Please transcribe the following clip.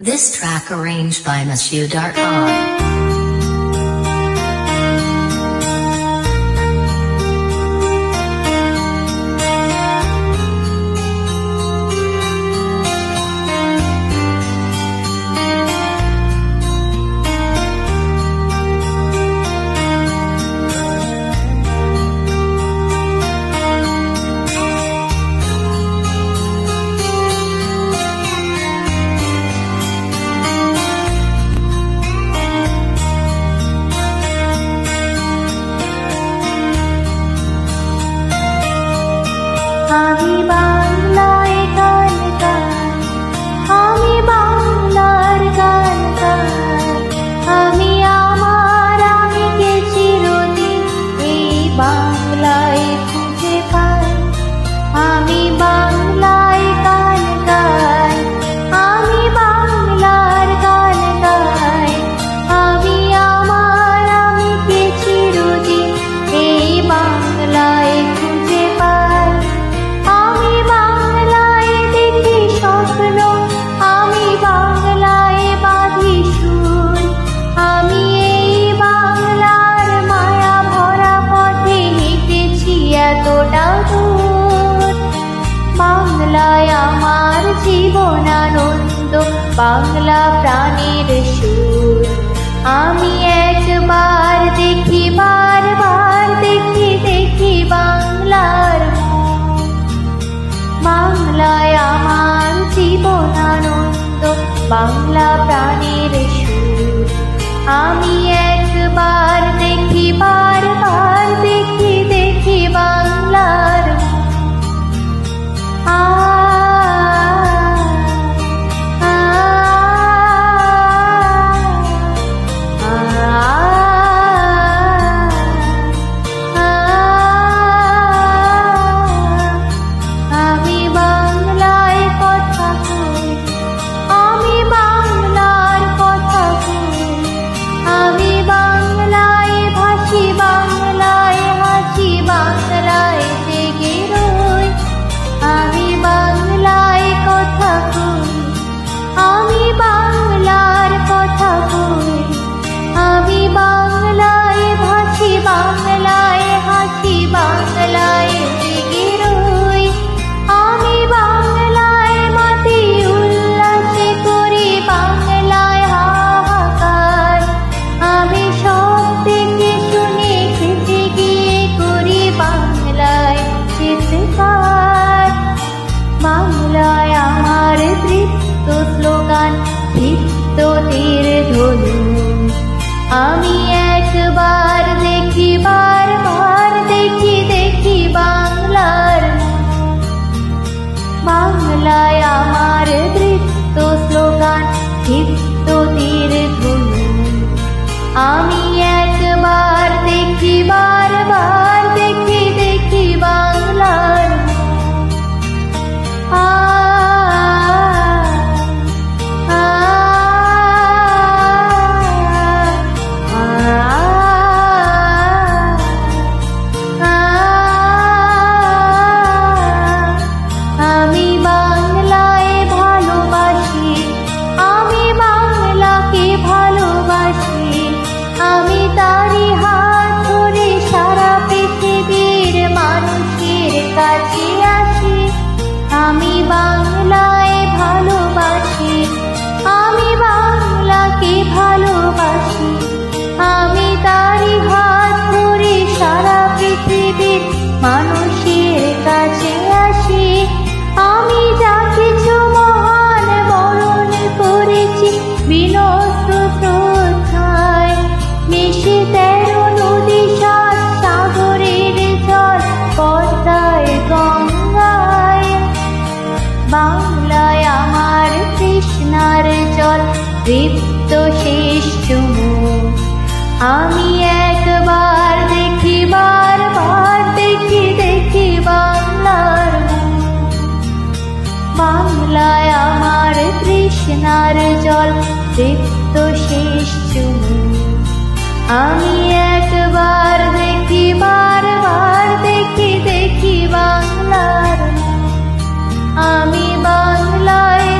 This track arranged by Mashu.com. আমি বাংলায় গান গাই, আমি বাংলার গান গাই, আমি আমার আমিকে চিরদিন এই বাংলায় খুঁজে পাই। আমি বাংলায় গান গাই, আমি বাংলার গান গাই, আমি আমার আমিকে চিরদিন এই বাংলায় খুঁজে পাই। আমি বাংলায় দেখি স্বপ্ন, আমি বাংলায় বাঁধি সুর, আমি এই বাংলার মায়া ভরা পথে হেঁটেছি এতটা দূর। বাংলায় আমার জীবন আনন্দ, বাংলা প্রাণের সুর। আমি একবার দেখি, বারবার দেখি, দেখি বাংলার মুখ। বাংলায় আমার জীবন আনন্দ, বাংলা প্রাণের সুর। আমি একবার দেখি, বারবার দেখি, দেখি বাংলার মুখ। আমি বাংলায় কথা কই, আমি বাংলার কথা কই, আমি বাংলায় ভাসি, বাংলায় হাসি, বাংলায় জেগে রই। আমি বাংলায় কথা কই, আমি বাংলার কথা কই, আমি বাংলায় ভাসি, বাংলায় হাসি, বাংলায় জেগে রই। আমি বাংলায় মাতি উল্লাসে করি, বাংলায় হাহাকার। আমি সব থেকে শুনে খেতে গিয়ে করি বাংলায় চিৎকার। বাংলায় আমার তৃপ্ত স্লোগান, তৃপ্ত তীর ধনু। আমি একবার দেখি, বারবার দেখি, দেখি বাংলার মুখ। বাংলায় আমার তৃপ্ত স্লোগান, তৃপ্ত তীর ধনু। আমি একবার দেখি, বারবার দেখি, দেখি বাংলার মুখ। আমি বাংলায় ভালোবাসি, আমি বাংলাকে ভালোবাসি, আমি তারই হাত ধরে সারা পৃথিবীর মানুষের কাছে আসি। আমি বাংলায় ভালোবাসি, আমি বাংলাকে ভালোবাসি, আমি তারই হাত ধরে সারা পৃথিবীর মানুষের কাছে আসি। আমি যা কিছু মহান বরণ করেছি বিনস্ত শ্রদ্ধায়, মিশে 13 নদী 7 সাগরের জল পদ্মায় গঙ্গায়। বাংলায় আমার তৃষ্ণার জল, তৃপ্ত শেষ চুমুক। আমি একবার দেখি, বারবার দেখি, দেখি বাংলার মুখ। বাংলায় আমার তৃষ্ণার জল, তৃপ্ত শেষ চুমুক। আমি একবার দেখি, বারবার দেখি, দেখি বাংলার মুখ। আমি বাংলায়